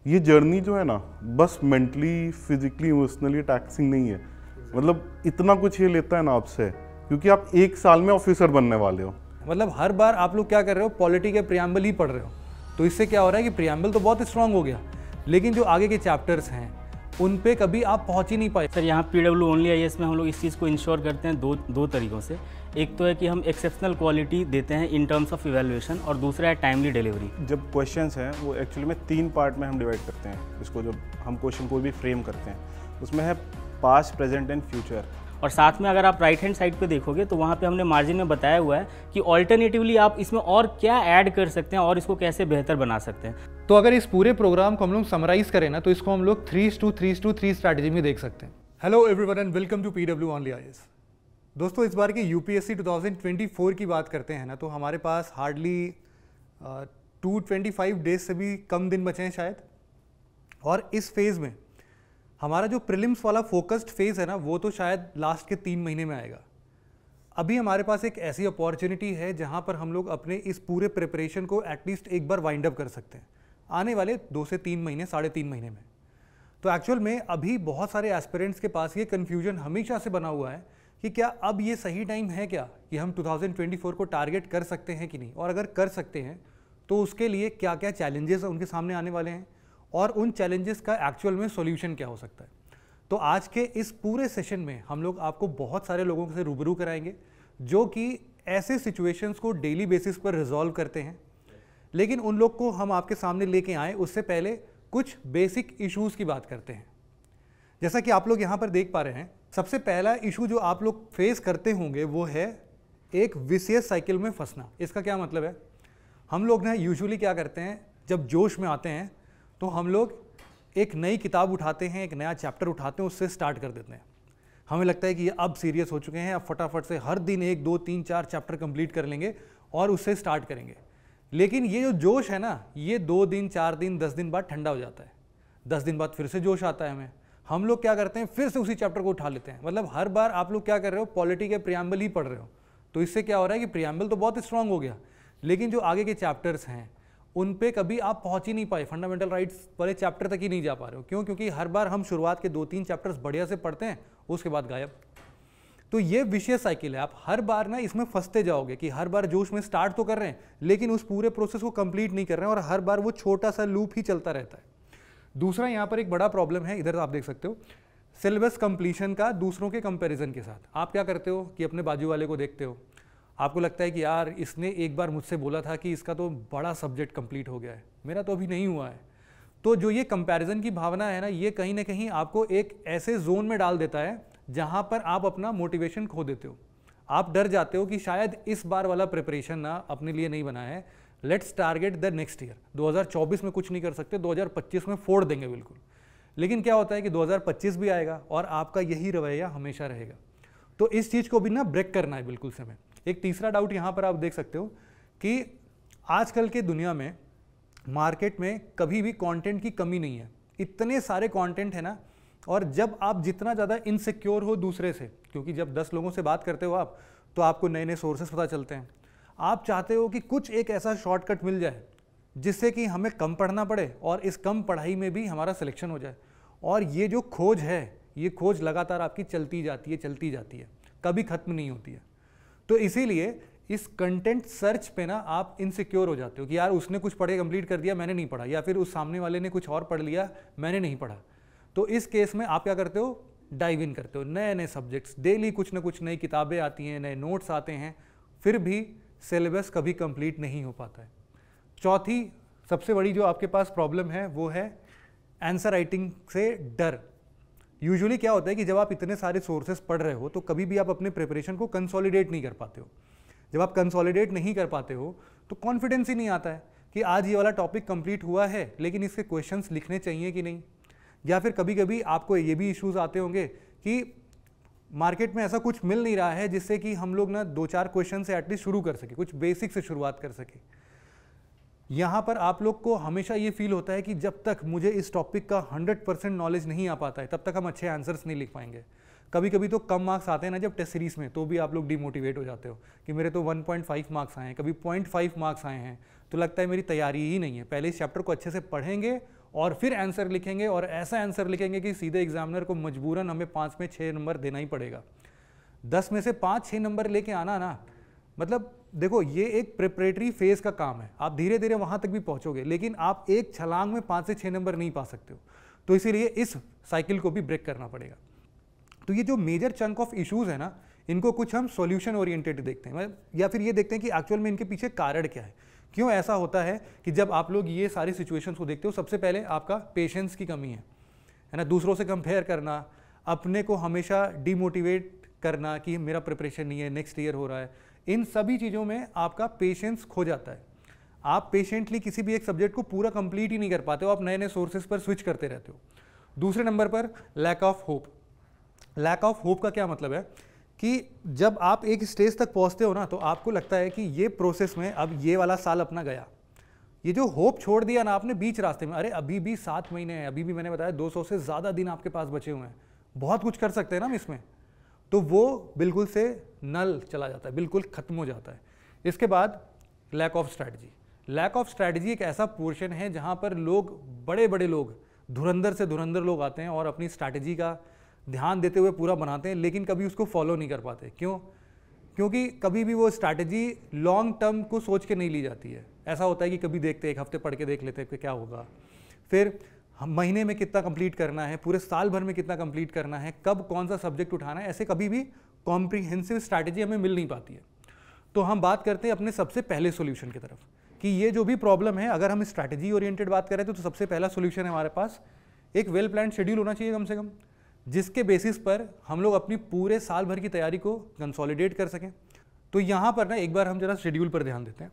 ये जर्नी जो है ना, बस मेंटली फिजिकली इमोशनली टैक्सिंग नहीं है। मतलब इतना कुछ ये लेता है ना आपसे, क्योंकि आप 1 साल में ऑफिसर बनने वाले हो। मतलब हर बार आप लोग क्या कर रहे हो, पॉलिटी के प्रियम्बल ही पढ़ रहे हो। तो इससे क्या हो रहा है कि प्रियम्बल तो बहुत स्ट्रांग हो गया, लेकिन जो आगे के चैप्टर्स हैं उन पे कभी आप पहुंच ही नहीं पाए। सर यहाँ PW ओनली IAS में हम लोग इस चीज़ को इंश्योर करते हैं दो तरीक़ों से। एक तो है कि हम एक्सेप्शनल क्वालिटी देते हैं इन टर्म्स ऑफ इवैल्यूएशन, और दूसरा है टाइमली डिलीवरी। जब क्वेश्चंस हैं वो एक्चुअली में 3 पार्ट में हम डिवाइड करते हैं इसको। जब हम क्वेश्चन कोई भी फ्रेम करते हैं उसमें है पास्ट, प्रेजेंट एंड फ्यूचर। और साथ में अगर आप राइट हैंड साइड पे देखोगे तो वहाँ पे हमने मार्जिन में बताया हुआ है कि ऑल्टरनेटिवली आप इसमें और क्या ऐड कर सकते हैं और इसको कैसे बेहतर बना सकते हैं। तो अगर इस पूरे प्रोग्राम को हम लोग समराइज करें ना, तो इसको हम लोग 3:3:3 स्ट्रैटेजी में देख सकते हैं। Hello everyone and welcome to PW only IAS। दोस्तों, इस बार की UPSC 2024 की बात करते हैं ना, तो हमारे पास हार्डली 225 डेज से भी कम दिन बचे हैं शायद। और इस फेज़ में हमारा जो प्रीलिम्स वाला फोकस्ड फेज़ है ना, वो तो शायद लास्ट के 3 महीने में आएगा। अभी हमारे पास एक ऐसी अपॉर्चुनिटी है जहां पर हम लोग अपने इस पूरे प्रिपरेशन को एटलीस्ट एक बार वाइंड अप कर सकते हैं आने वाले 2 से 3 महीने, 3.5 महीने में। तो एक्चुअल में अभी बहुत सारे एस्पिरेंट्स के पास ये कन्फ्यूजन हमेशा से बना हुआ है कि क्या अब ये सही टाइम है क्या कि हम 2024 को टारगेट कर सकते हैं कि नहीं, और अगर कर सकते हैं तो उसके लिए क्या क्या चैलेंजेस उनके सामने आने वाले हैं, और उन चैलेंजेस का एक्चुअल में सॉल्यूशन क्या हो सकता है। तो आज के इस पूरे सेशन में हम लोग आपको बहुत सारे लोगों से रूबरू कराएंगे जो कि ऐसे सिचुएशंस को डेली बेसिस पर रिजॉल्व करते हैं। लेकिन उन लोग को हम आपके सामने लेके आए उससे पहले कुछ बेसिक इश्यूज़ की बात करते हैं। जैसा कि आप लोग यहाँ पर देख पा रहे हैं, सबसे पहला इशू जो आप लोग फेस करते होंगे वो है एक विशियस साइकिल में फंसना। इसका क्या मतलब है, हम लोग ना यूजुअली क्या करते हैं, जब जोश में आते हैं तो हम लोग एक नई किताब उठाते हैं, एक नया चैप्टर उठाते हैं, उससे स्टार्ट कर देते हैं। हमें लगता है कि ये अब सीरियस हो चुके हैं, अब फटाफट से हर दिन 1, 2, 3, 4 चैप्टर कंप्लीट कर लेंगे और उससे स्टार्ट करेंगे। लेकिन ये जो जोश है ना, ये 2 दिन, 4 दिन, 10 दिन बाद ठंडा हो जाता है। 10 दिन बाद फिर से जोश आता है हमें, हम लोग क्या करते हैं, फिर से उसी चैप्टर को उठा लेते हैं। मतलब हर बार आप लोग क्या कर रहे हो, पॉलिटी के प्रियम्बल ही पढ़ रहे हो। तो इससे क्या हो रहा है कि प्रियम्बल तो बहुत स्ट्रांग हो गया, लेकिन जो आगे के चैप्टर्स हैं उन पे कभी आप पहुंच ही नहीं पाए, फंडामेंटल राइट्स वाले चैप्टर तक ही नहीं जा पा रहे हो। क्यों? क्योंकि हर बार हम शुरुआत के 2-3 चैप्टर्स बढ़िया से पढ़ते हैं, उसके बाद गायब। तो ये विशियस साइकिल है, आप हर बार ना इसमें फंसते जाओगे कि हर बार जोश में स्टार्ट तो कर रहे हैं लेकिन उस पूरे प्रोसेस को कंप्लीट नहीं कर रहे हैं, और हर बार वो छोटा सा लूप ही चलता रहता है। दूसरा यहाँ पर एक बड़ा प्रॉब्लम है, इधर आप देख सकते हो, सिलेबस कंप्लीशन का दूसरों के कंपैरिजन के साथ। आप क्या करते हो कि अपने बाजू वाले को देखते हो, आपको लगता है कि यार इसने एक बार मुझसे बोला था कि इसका तो बड़ा सब्जेक्ट कंप्लीट हो गया है, मेरा तो अभी नहीं हुआ है। तो जो ये कंपैरिजन की भावना है ना, ये कहीं ना कहीं आपको एक ऐसे जोन में डाल देता है जहां पर आप अपना मोटिवेशन खो देते हो। आप डर जाते हो कि शायद इस बार वाला प्रिपरेशन ना अपने लिए नहीं बना है, let's target the next year. 2024 में कुछ नहीं कर सकते, 2025 में फोड़ देंगे बिल्कुल। लेकिन क्या होता है कि 2025 भी आएगा और आपका यही रवैया हमेशा रहेगा। तो इस चीज़ को भी ना ब्रेक करना है बिल्कुल से। एक तीसरा डाउट यहाँ पर आप देख सकते हो कि आजकल के दुनिया में मार्केट में कभी भी कंटेंट की कमी नहीं है, इतने सारे कंटेंट है ना। और जब आप जितना ज़्यादा इनसिक्योर हो दूसरे से, क्योंकि जब 10 लोगों से बात करते हो आप, तो आपको नए नए सोर्सेस पता चलते हैं। आप चाहते हो कि कुछ एक ऐसा शॉर्टकट मिल जाए जिससे कि हमें कम पढ़ना पड़े और इस कम पढ़ाई में भी हमारा सिलेक्शन हो जाए। और ये जो खोज है, ये खोज लगातार आपकी चलती जाती है, कभी ख़त्म नहीं होती है। तो इसीलिए इस कंटेंट सर्च पे ना आप इनसिक्योर हो जाते हो कि यार उसने कुछ पढ़े कंप्लीट कर दिया, मैंने नहीं पढ़ा, या फिर उस सामने वाले ने कुछ और पढ़ लिया, मैंने नहीं पढ़ा। तो इस केस में आप क्या करते हो, डाइव इन करते हो, नए नए सब्जेक्ट्स, डेली कुछ ना कुछ नई किताबें आती हैं, नए नोट्स आते हैं, फिर भी सिलेबस कभी कंप्लीट नहीं हो पाता है। चौथी सबसे बड़ी जो आपके पास प्रॉब्लम है वो है आंसर राइटिंग से डर। यूजुअली क्या होता है कि जब आप इतने सारे सोर्सेस पढ़ रहे हो तो कभी भी आप अपने प्रिपरेशन को कंसोलिडेट नहीं कर पाते हो। जब आप कंसोलिडेट नहीं कर पाते हो तो कॉन्फिडेंस ही नहीं आता है कि आज ये वाला टॉपिक कंप्लीट हुआ है, लेकिन इसके क्वेश्चंस लिखने चाहिए कि नहीं। या फिर कभी कभी आपको ये भी इश्यूज आते होंगे कि मार्केट में ऐसा कुछ मिल नहीं रहा है जिससे कि हम लोग ना 2-4 क्वेश्चन से एटलीस्ट शुरू कर सके, कुछ बेसिक से शुरुआत कर सके। यहाँ पर आप लोग को हमेशा ये फील होता है कि जब तक मुझे इस टॉपिक का 100% नॉलेज नहीं आ पाता है तब तक हम अच्छे आंसर्स नहीं लिख पाएंगे। कभी कभी तो कम मार्क्स आते हैं ना जब टेस्ट सीरीज में, तो भी आप लोग डिमोटिवेट हो जाते हो कि मेरे तो 1.5 मार्क्स आए हैं, कभी 0.5 मार्क्स आए हैं, तो लगता है मेरी तैयारी ही नहीं है। पहले इस चैप्टर को अच्छे से पढ़ेंगे और फिर आंसर लिखेंगे और ऐसा आंसर लिखेंगे कि सीधे एग्जामिनर को मजबूरन हमें 5 में 6 नंबर देना ही पड़ेगा। 10 में से 5-6 नंबर लेके आना ना, मतलब देखो ये एक प्रिपरेटरी फेज का काम है, आप धीरे धीरे वहां तक भी पहुंचोगे, लेकिन आप एक छलांग में 5 से 6 नंबर नहीं पा सकते हो। तो इसीलिए इस साइकिल को भी ब्रेक करना पड़ेगा। तो ये जो मेजर चंक ऑफ इश्यूज है ना, इनको कुछ हम सॉल्यूशन ओरिएंटेड देखते हैं, या फिर ये देखते हैं कि एक्चुअल में इनके पीछे कारण क्या है, क्यों ऐसा होता है कि जब आप लोग ये सारी सिचुएशंस को देखते हो, सबसे पहले आपका पेशेंस की कमी है ना, दूसरों से कंपेयर करना, अपने को हमेशा डिमोटिवेट करना कि मेरा प्रिपरेशन नहीं है, नेक्स्ट ईयर हो रहा है, इन सभी चीज़ों में आपका पेशेंस खो जाता है। आप पेशेंटली किसी भी एक सब्जेक्ट को पूरा कंप्लीट ही नहीं कर पाते हो, आप नए नए सोर्सेज पर स्विच करते रहते हो। दूसरे नंबर पर lack of hope. Lack of hope का क्या मतलब है कि जब आप एक स्टेज तक पहुंचते हो ना, तो आपको लगता है कि ये प्रोसेस में अब ये वाला साल अपना गया, ये जो होप छोड़ दिया ना आपने बीच रास्ते में, अरे अभी भी 7 महीने हैं, अभी भी मैंने बताया 200 से ज़्यादा दिन आपके पास बचे हुए हैं, बहुत कुछ कर सकते हैं ना हम इसमें, तो वो बिल्कुल से नल चला जाता है, बिल्कुल ख़त्म हो जाता है। इसके बाद lack of strategy. Lack of strategy एक ऐसा पोर्शन है जहाँ पर लोग, बड़े बड़े लोग, धुरंधर से धुरंधर लोग आते हैं और अपनी स्ट्रैटेजी का ध्यान देते हुए पूरा बनाते हैं, लेकिन कभी उसको फॉलो नहीं कर पाते। क्यों? क्योंकि कभी भी वो स्ट्रैटेजी लॉन्ग टर्म को सोच के नहीं ली जाती है। ऐसा होता है कि कभी देखते हैं, 1 हफ्ते पढ़ के देख लेते हैं कि क्या होगा, फिर हम महीने में कितना कंप्लीट करना है, पूरे साल भर में कितना कंप्लीट करना है, कब कौन सा सब्जेक्ट उठाना है, ऐसे कभी भी कॉम्प्रिहेंसिव स्ट्रैटेजी हमें मिल नहीं पाती है। तो हम बात करते हैं अपने सबसे पहले सोल्यूशन की तरफ कि ये जो भी प्रॉब्लम है, अगर हम स्ट्रैटेजी ओरिएंटेड बात करें तो सबसे पहला सोल्यूशन है हमारे पास एक वेल प्लान शेड्यूल होना चाहिए कम से कम, जिसके बेसिस पर हम लोग अपनी पूरे साल भर की तैयारी को कंसोलिडेट कर सकें। तो यहाँ पर ना एक बार हम जरा शेड्यूल पर ध्यान देते हैं।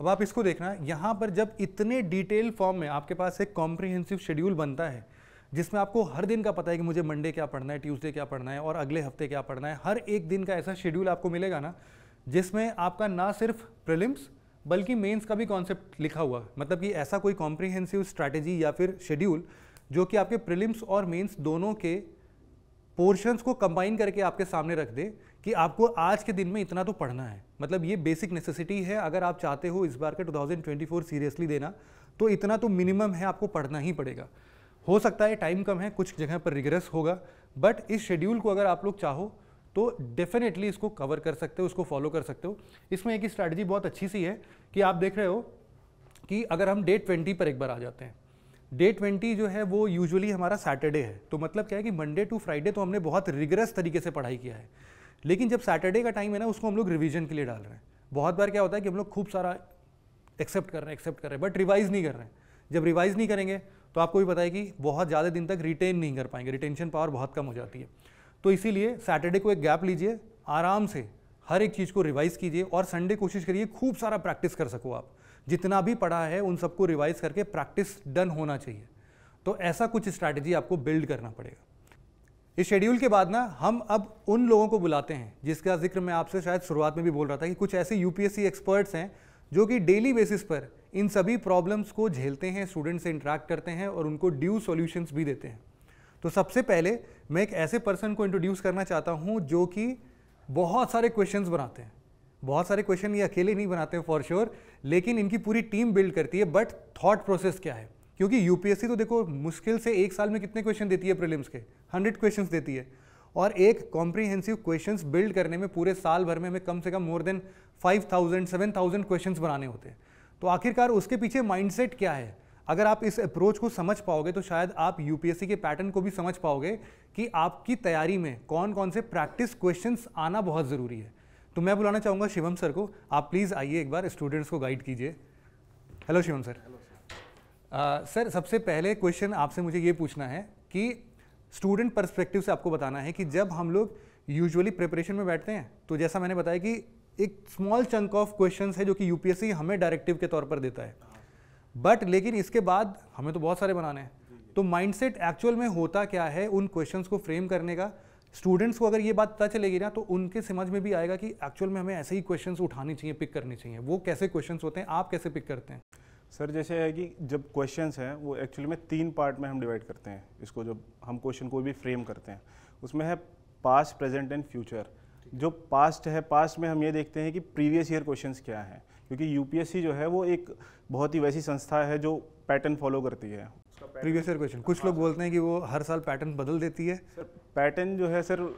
अब आप इसको देखना, यहाँ पर जब इतने डिटेल फॉर्म में आपके पास एक कॉम्प्रिहेंसिव शेड्यूल बनता है, जिसमें आपको हर दिन का पता है कि मुझे मंडे क्या पढ़ना है, ट्यूसडे क्या पढ़ना है और अगले हफ्ते क्या पढ़ना है, हर एक दिन का ऐसा शेड्यूल आपको मिलेगा ना, जिसमें आपका ना सिर्फ प्रीलिम्स बल्कि मेंस का भी कॉन्सेप्ट लिखा हुआ है। मतलब कि ऐसा कोई कॉम्प्रिहेंसिव स्ट्रैटेजी या फिर शेड्यूल जो कि आपके प्रीलिम्स और मेंस दोनों के पोर्शंस को कंबाइन करके आपके सामने रख दे कि आपको आज के दिन में इतना तो पढ़ना है। मतलब ये बेसिक नेसेसिटी है, अगर आप चाहते हो इस बार का 2024 सीरियसली देना, तो इतना तो मिनिमम है, आपको पढ़ना ही पड़ेगा। हो सकता है टाइम कम है, कुछ जगह पर रिग्रेस होगा, बट इस शेड्यूल को अगर आप लोग चाहो तो डेफिनेटली इसको कवर कर सकते हो, उसको फॉलो कर सकते हो। इसमें एक स्ट्रैटेजी बहुत अच्छी सी है कि आप देख रहे हो कि अगर हम डे 20 पर एक बार आ जाते हैं, डे 20 जो है वो यूजुअली हमारा सैटरडे है। तो मतलब क्या है कि मंडे टू फ्राइडे तो हमने बहुत रिगरस तरीके से पढ़ाई किया है, लेकिन जब सैटरडे का टाइम है ना, उसको हम लोग रिवीजन के लिए डाल रहे हैं। बहुत बार क्या होता है कि हम लोग खूब सारा एक्सेप्ट कर रहे हैं बट रिवाइज नहीं कर रहे हैं। जब रिवाइज नहीं करेंगे तो आपको भी पता है कि बहुत ज़्यादा दिन तक रिटेन नहीं कर पाएंगे, रिटेंशन पावर बहुत कम हो जाती है। तो इसीलिए सैटरडे को एक गैप लीजिए, आराम से हर एक चीज़ को रिवाइज कीजिए और संडे कोशिश करिए खूब सारा प्रैक्टिस कर सको। आप जितना भी पढ़ा है उन सबको रिवाइज करके प्रैक्टिस डन होना चाहिए। तो ऐसा कुछ स्ट्रैटेजी आपको बिल्ड करना पड़ेगा। इस शेड्यूल के बाद ना हम अब उन लोगों को बुलाते हैं जिसका जिक्र मैं आपसे शायद शुरुआत में भी बोल रहा था कि कुछ ऐसे यूपीएससी एक्सपर्ट्स हैं जो कि डेली बेसिस पर इन सभी प्रॉब्लम्स को झेलते हैं, स्टूडेंट से इंटरेक्ट करते हैं और उनको ड्यू सॉल्यूशंस भी देते हैं। तो सबसे पहले मैं एक ऐसे पर्सन को इंट्रोड्यूस करना चाहता हूं जो कि बहुत सारे क्वेश्चंस बनाते हैं। बहुत सारे क्वेश्चन ये अकेले नहीं बनाते हैं फॉर श्योर, लेकिन इनकी पूरी टीम बिल्ड करती है। बट थॉट प्रोसेस क्या है, क्योंकि यूपीएससी तो देखो मुश्किल से एक साल में कितने क्वेश्चन देती है प्रीलिम्स के, 100 क्वेश्चंस देती है, और एक कॉम्प्रिहेंसिव क्वेश्चंस बिल्ड करने में पूरे साल भर में हमें कम से कम मोर देन 5000 7000 क्वेश्चंस बनाने होते हैं। तो आखिरकार उसके पीछे माइंडसेट क्या है, अगर आप इस अप्रोच को समझ पाओगे तो शायद आप यूपीएससी के पैटर्न को भी समझ पाओगे कि आपकी तैयारी में कौन कौन से प्रैक्टिस क्वेश्चंस आना बहुत ज़रूरी है। तो मैं बुलाना चाहूँगा शिवम सर को। आप प्लीज़ आइए एक बार स्टूडेंट्स को गाइड कीजिए। Hello Shivam sir. सर सबसे पहले क्वेश्चन आपसे मुझे ये पूछना है कि स्टूडेंट पर्सपेक्टिव से आपको बताना है कि जब हम लोग यूजुअली प्रिपरेशन में बैठते हैं तो जैसा मैंने बताया कि एक स्मॉल चंक ऑफ क्वेश्चंस है जो कि यूपीएससी हमें डायरेक्टिव के तौर पर देता है, बट लेकिन इसके बाद हमें तो बहुत सारे बनाने हैं। तो माइंडसेट एक्चुअल में होता क्या है उन क्वेश्चंस को फ्रेम करने का, स्टूडेंट्स को अगर ये बात पता चलेगी ना तो उनके समझ में भी आएगा कि एक्चुअल में हमें ऐसे ही क्वेश्चंस उठाने चाहिए, पिक करने चाहिए। वो कैसे क्वेश्चंस होते हैं, आप कैसे पिक करते हैं? सर जैसे है कि जब क्वेश्चंस हैं वो एक्चुअली में 3 पार्ट में हम डिवाइड करते हैं इसको। जब हम क्वेश्चन को भी फ्रेम करते हैं उसमें है पास्ट, प्रेजेंट एंड फ्यूचर। जो पास्ट है, पास्ट में हम ये देखते हैं कि प्रीवियस ईयर क्वेश्चंस क्या हैं, क्योंकि यूपीएससी जो है वो एक बहुत ही वैसी संस्था है जो पैटर्न फॉलो करती है। उसका प्रीवियस ईयर क्वेश्चन। कुछ लोग बोलते हैं कि वो हर साल पैटर्न बदल देती है। सर पैटर्न जो है सर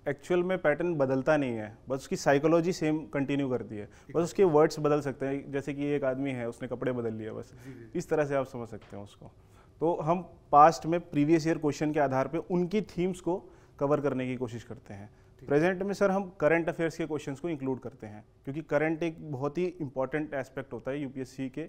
एक्चुअल में पैटर्न बदलता नहीं है, बस उसकी साइकोलॉजी सेम कंटिन्यू करती है, बस उसके वर्ड्स बदल सकते हैं। जैसे कि एक आदमी है उसने कपड़े बदल लिए, बस इस तरह से आप समझ सकते हैं उसको। तो हम पास्ट में प्रीवियस ईयर क्वेश्चन के आधार पे उनकी थीम्स को कवर करने की कोशिश करते हैं। प्रेजेंट में सर हम करंट अफेयर्स के क्वेश्चंस को इंक्लूड करते हैं, क्योंकि करंट एक बहुत ही इंपॉर्टेंट एस्पेक्ट होता है यूपीएससी के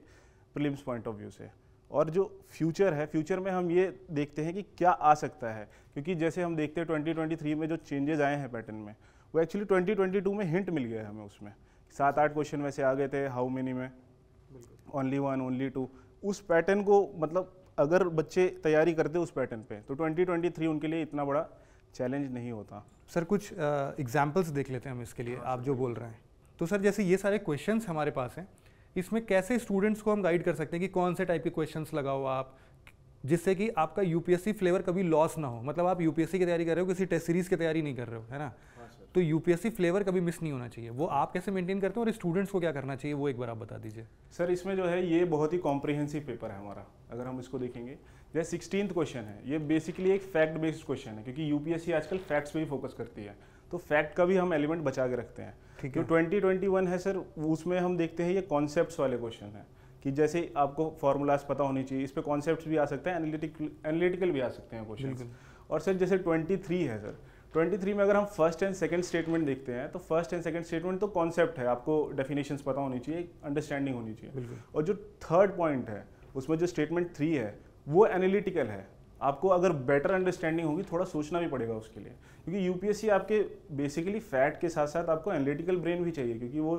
प्रीलिम्स पॉइंट ऑफ व्यू से। और जो फ्यूचर है, फ्यूचर में हम ये देखते हैं कि क्या आ सकता है, क्योंकि जैसे हम देखते हैं 2023 में जो चेंजेस आए हैं पैटर्न में, वो एक्चुअली 2022 में हिंट मिल गया है हमें। उसमें 7-8 क्वेश्चन वैसे आ गए थे, हाउ मेनी में, ओनली 1, ओनली 2। उस पैटर्न को मतलब अगर बच्चे तैयारी करते उस पैटर्न पे, तो 2023 उनके लिए इतना बड़ा चैलेंज नहीं होता। सर कुछ एग्जाम्पल्स देख लेते हैं हम इसके लिए, आप जो बोल रहे हैं। तो सर जैसे ये सारे क्वेश्चंस हमारे पास हैं, इसमें कैसे स्टूडेंट्स को हम गाइड कर सकते हैं कि कौन से टाइप के क्वेश्चंस लगाओ आप, जिससे कि आपका यूपीएससी फ्लेवर कभी लॉस ना हो। मतलब आप यूपीएससी की तैयारी कर रहे हो, किसी टेस्ट सीरीज की तैयारी नहीं कर रहे हो, है ना? तो यूपीएससी फ्लेवर कभी मिस नहीं होना चाहिए। वो आप कैसे मेंटेन करते हो और स्टूडेंट्स को क्या करना चाहिए, वो एक बार आप बता दीजिए। सर इसमें जो है ये बहुत ही कॉम्प्रिहेंसिव पेपर है हमारा। अगर हम इसको देखेंगे, जैसे 16th क्वेश्चन है, ये बेसिकली एक फैक्ट बेस्ड क्वेश्चन है, क्योंकि यूपीएससी आजकल फैक्ट्स पे ही फोकस करती है, तो फैक्ट का भी हम एलिमेंट बचा के रखते हैं। जो 2021 है सर, उसमें हम देखते हैं ये कॉन्सेप्ट्स वाले क्वेश्चन हैं, कि जैसे आपको फॉर्मूलाज पता होनी चाहिए, इस पे कॉन्सेप्ट्स भी आ सकते हैं, एनालिटिकल भी आ सकते हैं क्वेश्चन। और सर जैसे 23 है सर, 23 में अगर हम फर्स्ट एंड सेकंड स्टेटमेंट देखते हैं, तो फर्स्ट एंड सेकंड स्टेटमेंट तो कॉन्सेप्ट है, आपको डेफिनेशंस पता होनी चाहिए, अंडरस्टैंडिंग होनी चाहिए। और जो थर्ड पॉइंट है, उसमें जो स्टेटमेंट 3 है, वो एनालिटिकल है। आपको अगर बेटर अंडरस्टैंडिंग होगी, थोड़ा सोचना भी पड़ेगा उसके लिए, क्योंकि यूपीएससी आपके बेसिकली फैक्ट के साथ साथ आपको एनालिटिकल ब्रेन भी चाहिए, क्योंकि वो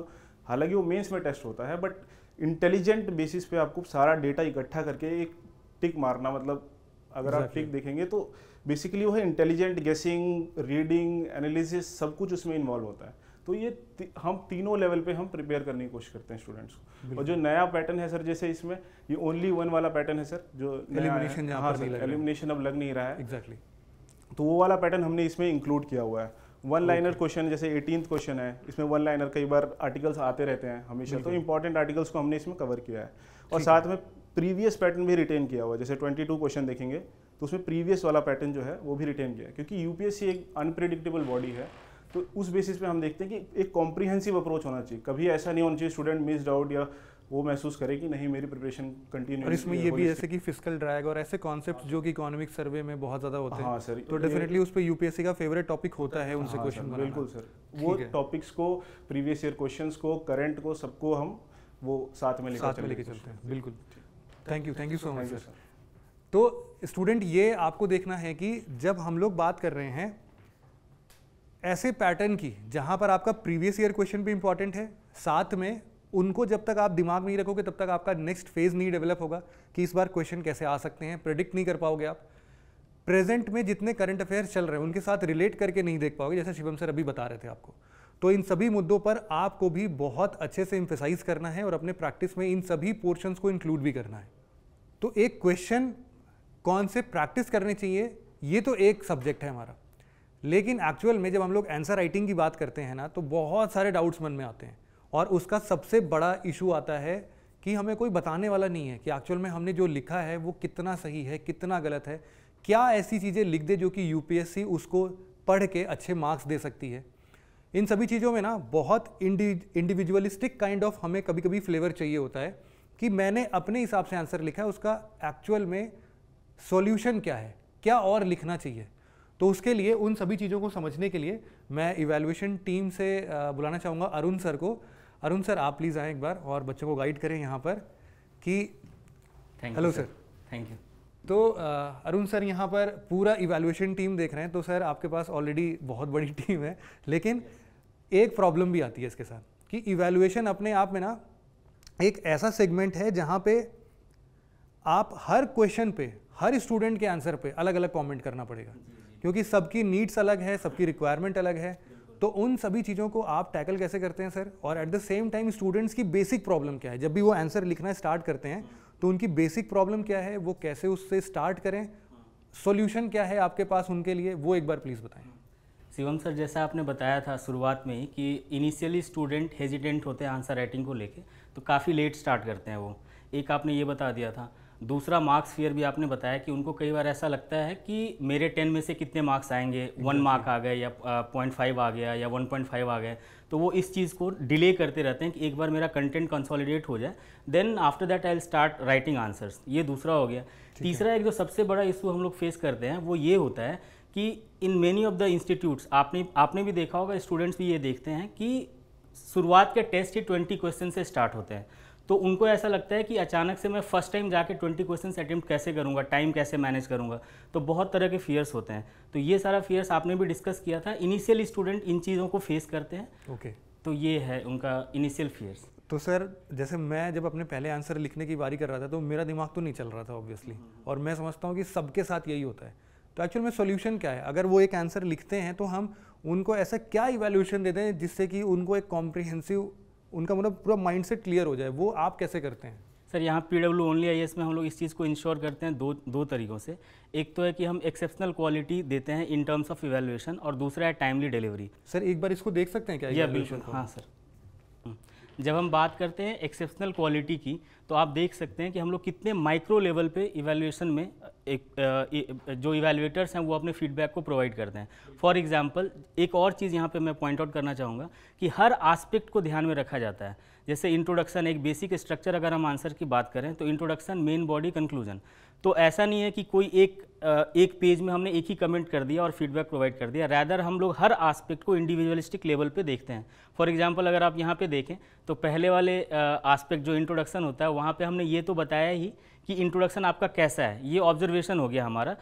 हालांकि वो मेंस में टेस्ट होता है, बट इंटेलिजेंट बेसिस पे आपको सारा डेटा इकट्ठा करके एक टिक मारना, मतलब अगर आप टिक देखेंगे तो बेसिकली वो है इंटेलिजेंट गेसिंग, रीडिंग, एनालिसिस, सब कुछ उसमें इन्वॉल्व होता है। तो ये हम तीनों लेवल पे हम प्रिपेयर करने की कोशिश करते हैं स्टूडेंट्स को। और जो नया पैटर्न है सर, जैसे इसमें ये ओनली 1 वाला पैटर्न है सर, जो एलिमिनेशन, हाँ सर, एलिमिनेशन अब लग नहीं रहा है एग्जैक्टली, तो वो वाला पैटर्न हमने इसमें इंक्लूड किया हुआ है। 1 लाइनर क्वेश्चन, जैसे 18th क्वेश्चन है, इसमें 1 लाइनर कई बार आर्टिकल्स आते रहते हैं हमेशा, तो इंपॉर्टेंट आर्टिकल्स को हमने इसमें कवर किया है। और साथ में प्रीवियस पैटर्न भी रिटेन किया हुआ है। जैसे 22 क्वेश्चन देखेंगे तो उसमें प्रीवियस वाला पैटर्न जो है वो भी रिटेन किया है, क्योंकि यूपीएससी एक अनप्रेडिक्टेबल बॉडी है, तो उस बेसिस पे हम देखते हैं कि एक कॉम्प्रिहेंसिव अप्रोच होना चाहिए। कभी ऐसा नहीं होना चाहिए स्टूडेंट मिस्ड आउट या वो महसूस करे कि नहीं मेरी प्रिपरेशन कंटिन्यू। और इसमें ये भी जैसे कि फिस्कल ड्रैग और ऐसे कॉन्सेप्ट्स जो कि इकोनॉमिक सर्वे में बहुत ज़्यादा होते हैं। हाँ सर, तो डेफिनेटली उस पे यूपीएससी का फेवरेट टॉपिक होता है उनसे क्वेश्चन बनाना। बिल्कुल सर, वो टॉपिक्स को, प्रीवियस ईयर क्वेश्चंस को, करंट को, सबको हम वो साथ में लेकर चलते हैं। बिल्कुल, thank you so much sir. तो स्टूडेंट, ये आपको देखना है कि जब हम लोग बात कर रहे हैं ऐसे पैटर्न की जहां पर आपका प्रीवियस ईयर क्वेश्चन भी इंपॉर्टेंट है, साथ में उनको जब तक आप दिमाग में नहीं रखोगे तब तक आपका नेक्स्ट फेज नहीं डेवलप होगा कि इस बार क्वेश्चन कैसे आ सकते हैं, प्रेडिक्ट नहीं कर पाओगे आप। प्रेजेंट में जितने करंट अफेयर्स चल रहे हैं उनके साथ रिलेट करके नहीं देख पाओगे, जैसे शिवम सर अभी बता रहे थे आपको। तो इन सभी मुद्दों पर आपको भी बहुत अच्छे से एम्फेसाइज करना है और अपने प्रैक्टिस में इन सभी पोर्शंस को इंक्लूड भी करना है। तो एक क्वेश्चन कौन से प्रैक्टिस करने चाहिए, ये तो एक सब्जेक्ट है हमारा, लेकिन एक्चुअल में जब हम लोग आंसर राइटिंग की बात करते हैं ना, तो बहुत सारे डाउट्स मन में आते हैं और उसका सबसे बड़ा इशू आता है कि हमें कोई बताने वाला नहीं है कि एक्चुअल में हमने जो लिखा है वो कितना सही है, कितना गलत है। क्या ऐसी चीज़ें लिख दे जो कि यूपीएससी उसको पढ़ के अच्छे मार्क्स दे सकती है। इन सभी चीज़ों में ना बहुत इंडिविजुअलिस्टिक काइंड ऑफ हमें कभी कभी फ्लेवर चाहिए होता है कि मैंने अपने हिसाब से आंसर लिखा है, उसका एक्चुअल में सॉल्यूशन क्या है, क्या और लिखना चाहिए। तो उसके लिए उन सभी चीज़ों को समझने के लिए मैं इवैल्यूएशन टीम से बुलाना चाहूँगा अरुण सर को। अरुण सर, आप प्लीज़ आएँ एक बार और बच्चों को गाइड करें यहाँ पर कि हेलो सर। Thank you. तो अरुण सर यहाँ पर पूरा इवैल्यूएशन टीम देख रहे हैं, तो सर आपके पास ऑलरेडी बहुत बड़ी टीम है, लेकिन एक प्रॉब्लम भी आती है इसके साथ कि इवैल्यूएशन अपने आप में ना एक ऐसा सेगमेंट है जहाँ पे आप हर क्वेश्चन पे, हर स्टूडेंट के आंसर पे अलग अलग कमेंट करना पड़ेगा, क्योंकि सबकी नीड्स अलग है, सबकी रिक्वायरमेंट अलग है। तो उन सभी चीज़ों को आप टैकल कैसे करते हैं सर, और at the same time students की बेसिक प्रॉब्लम क्या है, जब भी वो आंसर लिखना स्टार्ट करते हैं तो उनकी बेसिक प्रॉब्लम क्या है, वो कैसे उससे स्टार्ट करें, सॉल्यूशन क्या है आपके पास उनके लिए, वो एक बार प्लीज़ बताएं। शिवम सर, जैसा आपने बताया था शुरुआत में ही कि इनिशियली स्टूडेंट हेजिटेंट होते हैं आंसर राइटिंग को लेके, तो काफ़ी लेट स्टार्ट करते हैं वो, एक आपने ये बता दिया था। दूसरा मार्क्स फियर भी आपने बताया कि उनको कई बार ऐसा लगता है कि मेरे 10 में से कितने मार्क्स आएंगे, 1 मार्क आ गए या 0.5 आ गया या 1.5 आ गए, तो वो इस चीज़ को डिले करते रहते हैं कि एक बार मेरा कंटेंट कंसोलिडेट हो जाए, then after that I will start writing answers. ये दूसरा हो गया। तीसरा एक जो सबसे बड़ा इशू हम लोग फेस करते हैं वो ये होता है कि in many of the institutes, आपने भी देखा होगा, स्टूडेंट्स भी ये देखते हैं कि शुरुआत के टेस्ट ही 20 क्वेश्चन से स्टार्ट होते हैं। तो उनको ऐसा लगता है कि अचानक से मैं फर्स्ट टाइम जाके 20 क्वेश्चन अटेम्प्ट कैसे करूंगा, टाइम कैसे मैनेज करूंगा। तो बहुत तरह के फियर्स होते हैं। तो ये सारा फियर्स आपने भी डिस्कस किया था। इनिशियल स्टूडेंट इन चीज़ों को फेस करते हैं। ओके, तो ये है उनका इनिशियल फियर्स। तो सर जैसे मैं जब अपने पहले आंसर लिखने की बारी कर रहा था तो मेरा दिमाग तो नहीं चल रहा था ऑब्वियसली, और मैं समझता हूँ कि सबके साथ यही होता है। तो एक्चुअल में सॉल्यूशन क्या है? अगर वो एक आंसर लिखते हैं तो हम उनको ऐसा क्या इवैल्यूएशन देते हैं जिससे कि उनको एक कॉम्प्रिहेंसिव, उनका मतलब पूरा माइंडसेट क्लियर हो जाए, वो आप कैसे करते हैं? सर यहाँ PWOnly में हम लोग इस चीज़ को इंश्योर करते हैं दो तरीक़ों से। एक तो है कि हम एक्सेप्शनल क्वालिटी देते हैं इन टर्म्स ऑफ इवैल्यूएशन, और दूसरा है टाइमली डिलीवरी। सर एक बार इसको देख सकते हैं क्या? या बिल्कुल, हाँ सर। जब हम बात करते हैं एक्सेप्शनल क्वालिटी की, तो आप देख सकते हैं कि हम लोग कितने माइक्रो लेवल पे इवैल्यूएशन में जो इवैल्यूएटर्स हैं वो अपने फीडबैक को प्रोवाइड करते हैं। फॉर एग्जांपल, एक और चीज़ यहाँ पे मैं पॉइंट आउट करना चाहूँगा कि हर एस्पेक्ट को ध्यान में रखा जाता है। जैसे इंट्रोडक्शन, एक बेसिक स्ट्रक्चर अगर हम आंसर की बात करें तो इंट्रोडक्शन, मेन बॉडी, कंक्लूजन। तो ऐसा नहीं है कि कोई एक पेज में हमने एक ही कमेंट कर दिया और फीडबैक प्रोवाइड कर दिया। रैदर हम लोग हर एस्पेक्ट को इंडिविजुअलिस्टिक लेवल पे देखते हैं। फॉर एग्जांपल, अगर आप यहाँ पे देखें तो पहले वाले एस्पेक्ट जो इंट्रोडक्शन होता है वहाँ पे हमने ये तो बताया ही कि इंट्रोडक्शन आपका कैसा है, ये ऑब्जर्वेशन हो गया हमारा।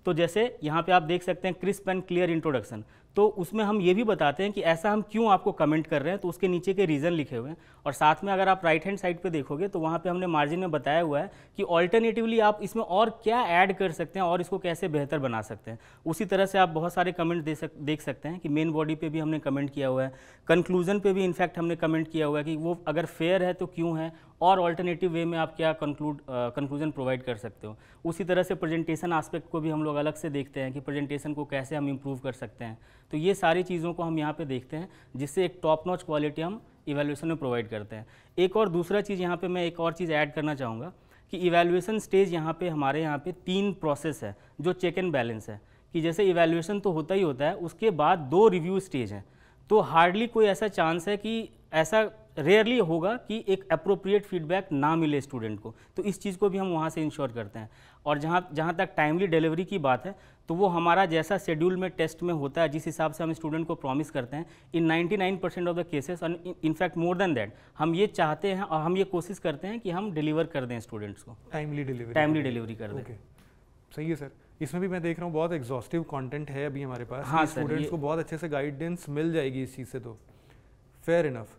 तो जैसे यहाँ पे आप देख सकते हैं क्रिस्प एंड क्लियर इंट्रोडक्शन, तो उसमें हम ये भी बताते हैं कि ऐसा हम क्यों आपको कमेंट कर रहे हैं, तो उसके नीचे के रीज़न लिखे हुए हैं। और साथ में अगर आप राइट हैंड साइड पे देखोगे तो वहाँ पे हमने मार्जिन में बताया हुआ है कि ऑल्टरनेटिवली आप इसमें और क्या ऐड कर सकते हैं और इसको कैसे बेहतर बना सकते हैं। उसी तरह से आप बहुत सारे कमेंट देख सकते हैं कि मेन बॉडी पे भी हमने कमेंट किया हुआ है, कंक्लूजन पे भी इनफैक्ट हमने कमेंट किया हुआ है कि वो अगर फेयर है तो क्यों है, और ऑल्टरनेटिव वे में आप क्या कंक्लूजन प्रोवाइड कर सकते हो। उसी तरह से प्रेजेंटेशन एस्पेक्ट को भी हम लोग अलग से देखते हैं कि प्रेजेंटेशन को कैसे हम इम्प्रूव कर सकते हैं। तो ये सारी चीज़ों को हम यहाँ पे देखते हैं, जिससे एक टॉप नॉच क्वालिटी हम इवैल्यूएशन में प्रोवाइड करते हैं। एक और दूसरा चीज़ यहाँ पे मैं एक और चीज़ ऐड करना चाहूँगा कि इवैल्यूएशन स्टेज यहाँ पे हमारे यहाँ पे 3 प्रोसेस है जो चेक एंड बैलेंस है। कि जैसे इवैल्यूएशन तो होता ही होता है, उसके बाद 2 रिव्यू स्टेज हैं। तो हार्डली कोई ऐसा चांस है कि ऐसा रेयरली होगा कि एक अप्रोप्रिएट फीडबैक ना मिले स्टूडेंट को। तो इस चीज़ को भी हम वहाँ से इंश्योर करते हैं। और जहाँ तक टाइमली डिलीवरी की बात है, तो वो हमारा जैसा शेड्यूल में टेस्ट में होता है, जिस हिसाब से हम स्टूडेंट को प्रॉमिस करते हैं, इन 99% ऑफ द केसेस, और इनफैक्ट मोर देन दैट, हम ये चाहते हैं और हम ये कोशिश करते हैं कि हम डिलीवर कर दें स्टूडेंट्स को, टाइमली डिलीवरी कर दें। सही है सर। इसमें भी मैं देख रहा हूँ बहुत एग्जॉस्टिव कंटेंट है अभी हमारे पास। हाँ, स्टूडेंट्स को बहुत अच्छे से गाइडेंस मिल जाएगी इस चीज़ से। तो फेयर इनफ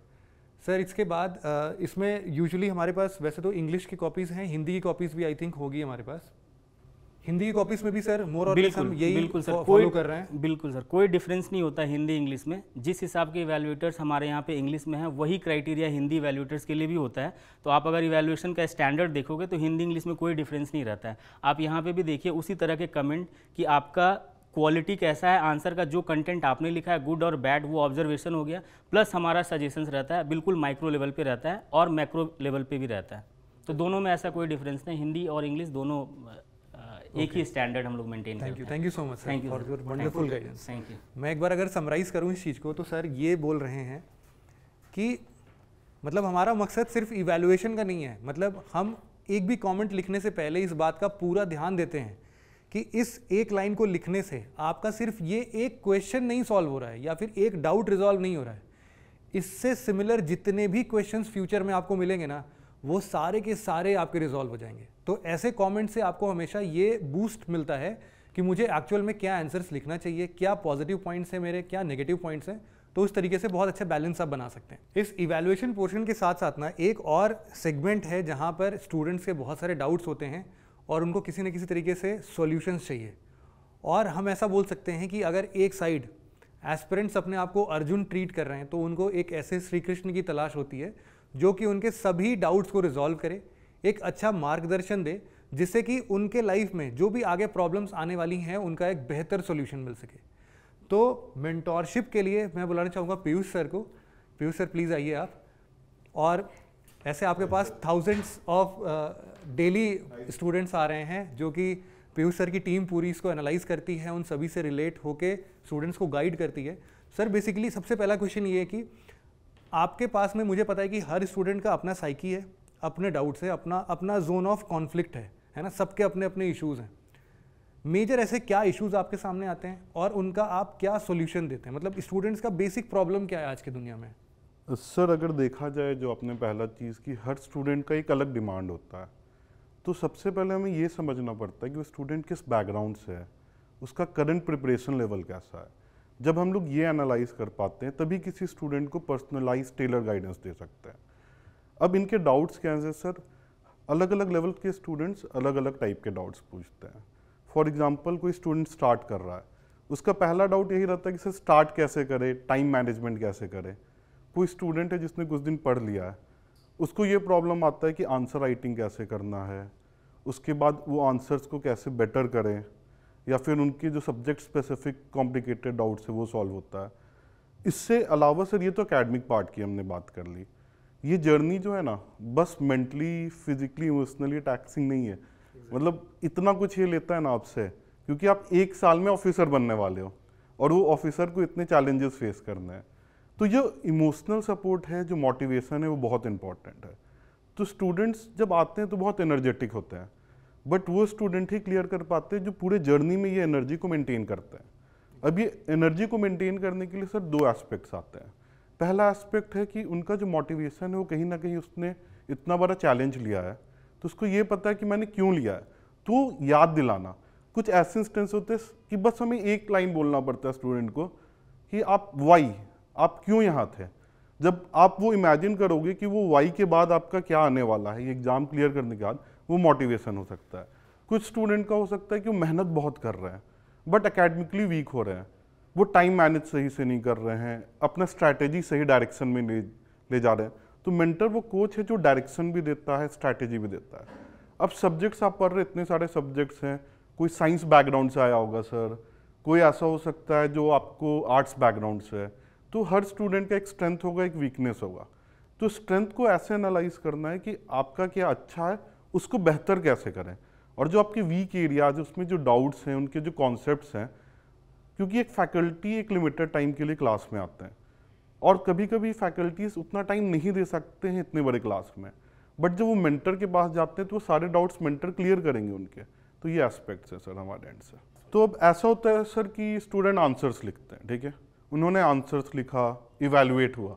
सर। इसके बाद इसमें यूजुअली हमारे पास वैसे तो इंग्लिश की कॉपीज़ हैं, हिंदी की कॉपीज़ भी आई थिंक होगी हमारे पास। हिंदी की कॉपीज़ में भी सर मोर और लेस हम यही फॉलो कर रहे हैं। बिल्कुल सर, कोई डिफरेंस नहीं होता हिंदी इंग्लिश में। जिस हिसाब के इवैल्यूएटर्स हमारे यहाँ पे इंग्लिश में है, वही क्राइटेरिया हिंदी इवैल्यूएटर्स के लिए भी होता है। तो आप अगर इवैल्यूएशन का स्टैंडर्ड देखोगे तो हिंदी इंग्लिश में कोई डिफरेंस नहीं रहता है। आप यहाँ पे भी देखिए उसी तरह के कमेंट कि आपका क्वालिटी कैसा है, आंसर का जो कंटेंट आपने लिखा है गुड और बैड, वो ऑब्जर्वेशन हो गया, प्लस हमारा सजेशंस रहता है, बिल्कुल माइक्रो लेवल पे रहता है और मैक्रो लेवल पे भी रहता है। तो दोनों में ऐसा कोई डिफरेंस नहीं, हिंदी और इंग्लिश दोनों एक ही स्टैंडर्ड हम लोग मेंटेन करते हैं। Thank you so much sir for your wonderful guidance. Thank you. मैं एक बार अगर समराइज़ करूँ इस चीज़ को, तो सर ये बोल रहे हैं कि मतलब हमारा मकसद सिर्फ इवैल्यूएशन का नहीं है। मतलब हम एक भी कमेंट लिखने से पहले इस बात का पूरा ध्यान देते हैं कि इस एक लाइन को लिखने से आपका सिर्फ ये एक क्वेश्चन नहीं सॉल्व हो रहा है या फिर एक डाउट रिजॉल्व नहीं हो रहा है, इससे सिमिलर जितने भी क्वेश्चंस फ्यूचर में आपको मिलेंगे ना, वो सारे के सारे आपके रिजॉल्व हो जाएंगे। तो ऐसे कमेंट से आपको हमेशा ये बूस्ट मिलता है कि मुझे एक्चुअल में क्या आंसर्स लिखना चाहिए, क्या पॉजिटिव पॉइंट्स हैं मेरे, क्या नेगेटिव पॉइंट्स हैं। तो उस तरीके से बहुत अच्छा बैलेंस आप बना सकते हैं। इस इवैल्यूएशन पोर्शन के साथ साथ ना एक और सेगमेंट है जहाँ पर स्टूडेंट्स के बहुत सारे डाउट्स होते हैं और उनको किसी न किसी तरीके से सॉल्यूशंस चाहिए। और हम ऐसा बोल सकते हैं कि अगर एक साइड एस्पिरेंट्स अपने आप को अर्जुन ट्रीट कर रहे हैं, तो उनको एक ऐसे श्री कृष्ण की तलाश होती है जो कि उनके सभी डाउट्स को रिजॉल्व करे, एक अच्छा मार्गदर्शन दे, जिससे कि उनके लाइफ में जो भी आगे प्रॉब्लम्स आने वाली हैं उनका एक बेहतर सॉल्यूशन मिल सके। तो मेंटोरशिप के लिए मैं बुलाना चाहूँगा पीयूष सर को। पीयूष सर प्लीज़ आइए आप। और ऐसे आपके पास थाउजेंड्स ऑफ डेली स्टूडेंट्स आ रहे हैं जो कि पीयूष सर की टीम पूरी इसको एनालाइज करती है, उन सभी से रिलेट होके स्टूडेंट्स को गाइड करती है। सर बेसिकली सबसे पहला क्वेश्चन ये है कि आपके पास में, मुझे पता है कि हर स्टूडेंट का अपना साइकी है, अपने डाउट्स है, अपना जोन ऑफ कॉन्फ्लिक्ट है ना, सबके अपने अपने इश्यूज़ हैं। मेजर ऐसे क्या इश्यूज़ आपके सामने आते हैं और उनका आप क्या सोल्यूशन देते हैं? मतलब स्टूडेंट्स का बेसिक प्रॉब्लम क्या है आज की दुनिया में? सर अगर देखा जाए, जो आपने पहला चीज़ की, हर स्टूडेंट का एक अलग डिमांड होता है। तो सबसे पहले हमें ये समझना पड़ता है कि वो स्टूडेंट किस बैकग्राउंड से है, उसका करंट प्रिपरेशन लेवल कैसा है। जब हम लोग ये एनालाइज कर पाते हैं तभी किसी स्टूडेंट को पर्सनलाइज टेलर गाइडेंस दे सकते हैं। अब इनके डाउट्स क्या हैं सर? अलग अलग लेवल के स्टूडेंट्स अलग अलग टाइप के डाउट्स पूछते हैं। फॉर एग्जांपल कोई स्टूडेंट स्टार्ट कर रहा है, उसका पहला डाउट यही रहता है कि सर स्टार्ट कैसे करे, टाइम मैनेजमेंट कैसे करे। कोई स्टूडेंट है जिसने कुछ दिन पढ़ लिया है, उसको ये प्रॉब्लम आता है कि आंसर राइटिंग कैसे करना है, उसके बाद वो आंसर्स को कैसे बेटर करें, या फिर उनके जो सब्जेक्ट स्पेसिफिक कॉम्प्लिकेटेड डाउट्स है वो सॉल्व होता है। इससे अलावा सर ये तो एकेडमिक पार्ट की हमने बात कर ली। ये जर्नी जो है ना, बस मेंटली, फिजिकली, इमोशनली टैक्सिंग नहीं है। मतलब इतना कुछ ये लेता है ना आपसे, क्योंकि आप 1 साल में ऑफिसर बनने वाले हो और वो ऑफिसर को इतने चैलेंजेस फेस करने हैं। तो जो इमोशनल सपोर्ट है, जो मोटिवेशन है, वो बहुत इंपॉर्टेंट है। तो स्टूडेंट्स जब आते हैं तो बहुत एनर्जेटिक होते हैं, बट वो स्टूडेंट ही क्लियर कर पाते हैं जो पूरे जर्नी में ये एनर्जी को मेंटेन करते हैं। अब ये एनर्जी को मेंटेन करने के लिए सर 2 एस्पेक्ट्स आते हैं। पहला एस्पेक्ट है कि उनका जो मोटिवेशन है वो कहीं ना कहीं उसने इतना बड़ा चैलेंज लिया है तो उसको ये पता है कि मैंने क्यों लिया है, तो याद दिलाना। कुछ ऐसे इंस्टेंस होते हैं कि बस हमें एक लाइन बोलना पड़ता है स्टूडेंट को कि आप वाई, आप क्यों यहाँ थे। जब आप वो इमेजिन करोगे कि वो वाई के बाद आपका क्या आने वाला है, ये एग्जाम क्लियर करने के बाद, वो मोटिवेशन हो सकता है। कुछ स्टूडेंट का हो सकता है कि वो मेहनत बहुत कर रहे हैं बट एकेडमिकली वीक हो रहे हैं, वो टाइम मैनेज सही से नहीं कर रहे हैं, अपना स्ट्रैटेजी सही डायरेक्शन में ले जा रहे हैं। तो मेंटर वो कोच है जो डायरेक्शन भी देता है, स्ट्रैटेजी भी देता है। अब सब्जेक्ट्स आप पढ़ रहे, इतने सारे सब्जेक्ट्स हैं, कोई साइंस बैकग्राउंड से आया होगा सर, कोई ऐसा हो सकता है जो आपको आर्ट्स बैकग्राउंड से है। तो हर स्टूडेंट का एक स्ट्रेंथ होगा, एक वीकनेस होगा। तो स्ट्रेंथ को ऐसे एनालाइज करना है कि आपका क्या अच्छा है, उसको बेहतर कैसे करें, और जो आपके वीक एरियाज, उसमें जो डाउट्स हैं, उनके जो कॉन्सेप्ट्स हैं, क्योंकि एक फैकल्टी एक लिमिटेड टाइम के लिए क्लास में आते हैं और कभी कभी फैकल्टीज उतना टाइम नहीं दे सकते हैं इतने बड़े क्लास में, बट जब वो मेंटर के पास जाते हैं तो वो सारे डाउट्स मेंटर क्लियर करेंगे उनके। तो ये एस्पेक्ट्स है सर हमारे एंड से। तो अब ऐसा होता है सर कि स्टूडेंट आंसर्स लिखते हैं, ठीक है, उन्होंने आंसर्स लिखा, इवैल्यूएट हुआ।